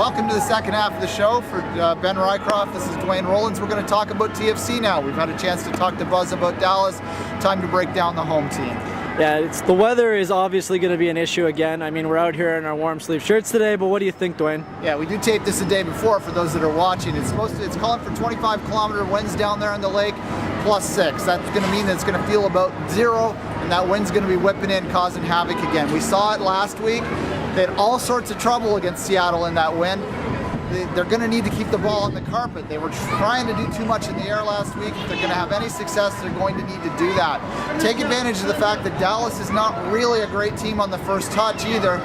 Welcome to the second half of the show for Ben Rycroft. This is Dwayne Rollins. We're going to talk about TFC now. We've had a chance to talk to Buzz about Dallas. Time to break down the home team. Yeah, the weather is obviously going to be an issue again. I mean, we're out here in our warm sleeve shirts today, but what do you think, Dwayne? Yeah, we do tape this the day before for those that are watching. It's calling for 25-kilometer winds down there on the lake, +6. That's going to mean that it's going to feel about 0, and that wind's going to be whipping in, causing havoc again. We saw it last week. They had all sorts of trouble against Seattle in that wind. They're going to need to keep the ball on the carpet. They were trying to do too much in the air last week. If they're going to have any success, they're going to need to do that. Take advantage of the fact that Dallas is not really a great team on the first touch either.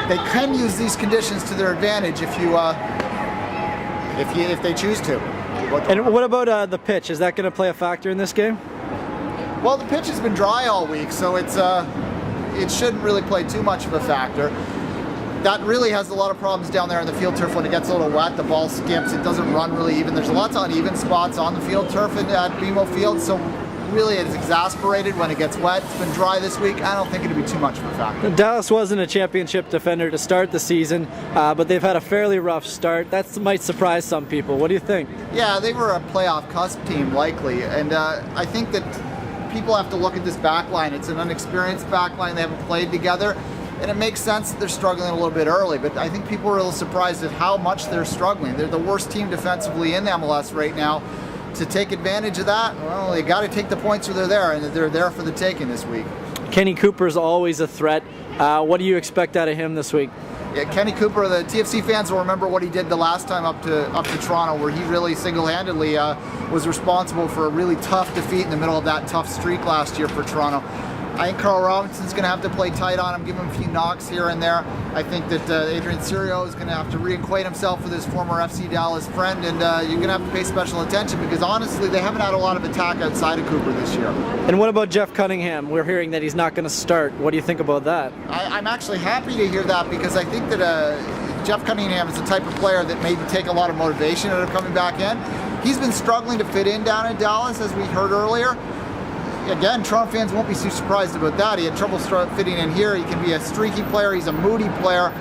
They can use these conditions to their advantage if they choose to. And what about the pitch? Is that going to play a factor in this game? Well, the pitch has been dry all week, so it shouldn't really play too much of a factor. That really has a lot of problems down there on the field turf. When it gets a little wet, the ball skips, it doesn't run really even. There's lots of uneven spots on the field turf at BMO Field, so really it's exasperated when it gets wet. It's been dry this week. I don't think it'll be too much of a factor. Dallas wasn't a championship defender to start the season, but they've had a fairly rough start. That might surprise some people. What do you think? Yeah, they were a playoff cusp team likely, and I think that people have to look at this back line. It's an unexperienced back line. They haven't played together. And it makes sense that they're struggling a little bit early, but I think people are a little surprised at how much they're struggling. They're the worst team defensively in MLS right now. To take advantage of that, well, they got to take the points where they're there, and they're there for the taking this week. Kenny Cooper's always a threat. What do you expect out of him this week? Yeah, Kenny Cooper, the TFC fans will remember what he did the last time up to Toronto, where he really single-handedly was responsible for a really tough defeat in the middle of that tough streak last year for Toronto. I think Carl Robinson's going to have to play tight on him, give him a few knocks here and there. I think that Adrian Cirio is going to have to reacquaint himself with his former FC Dallas friend, and you're going to have to pay special attention because honestly, they haven't had a lot of attack outside of Cooper this year. And what about Jeff Cunningham? We're hearing that he's not going to start. What do you think about that? I'm actually happy to hear that because I think that Jeff Cunningham is the type of player that maybe take a lot of motivation out of coming back in. He's been struggling to fit in down in Dallas, as we heard earlier. Again, Toronto fans won't be too surprised about that. He had trouble fitting in here. He can be a streaky player. He's a moody player.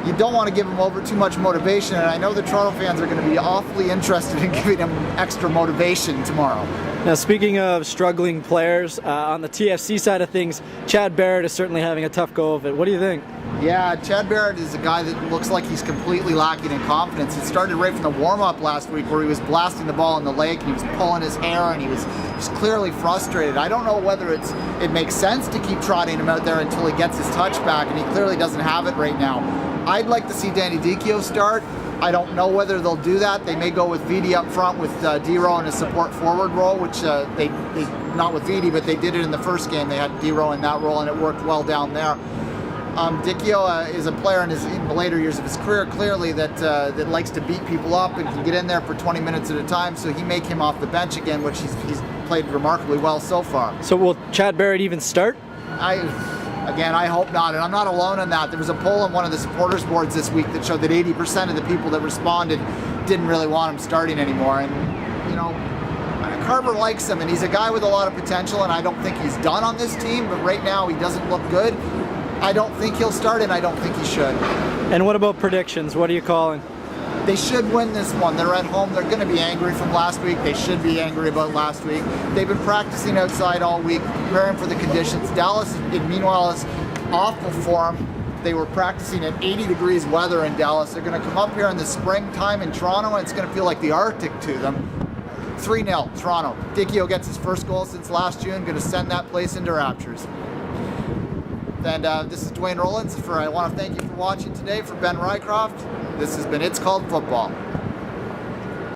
You don't want to give him over too much motivation, and I know the Toronto fans are going to be awfully interested in giving him extra motivation tomorrow. Now, speaking of struggling players, on the TFC side of things, Chad Barrett is certainly having a tough go of it. What do you think? Yeah, Chad Barrett is a guy that looks like he's completely lacking in confidence. It started right from the warm-up last week where he was blasting the ball in the lake and he was pulling his hair and he was just clearly frustrated. I don't know whether it makes sense to keep trotting him out there until he gets his touch back, and he clearly doesn't have it right now. I'd like to see Danny Dichio start. I don't know whether they'll do that. They may go with Vidi up front with D-Row in a support forward role, which they not with Vidi, but they did it in the first game. They had D-Row in that role and it worked well down there. Dichio is a player in the later years of his career, clearly, that likes to beat people up and can get in there for 20 minutes at a time, so he may come off the bench again, which he's played remarkably well so far. So will Chad Barrett even start? Again, I hope not, and I'm not alone in that. There was a poll on one of the supporters boards this week that showed that 80% of the people that responded didn't really want him starting anymore, and you know, Carver likes him, and he's a guy with a lot of potential, and I don't think he's done on this team, but right now he doesn't look good. I don't think he'll start, and I don't think he should. And what about predictions? What are you calling? They should win this one. They're at home. They're going to be angry from last week. They should be angry about last week. They've been practicing outside all week, preparing for the conditions. Dallas, meanwhile, is awful form. They were practicing at 80 degrees weather in Dallas. They're going to come up here in the springtime in Toronto, and it's going to feel like the Arctic to them. 3-0, Toronto. Dichio gets his first goal since last June, going to send that place into raptures. And this is Dwayne Rollins. I want to thank you for watching today. For Ben Rycroft, this has been It's Called Football.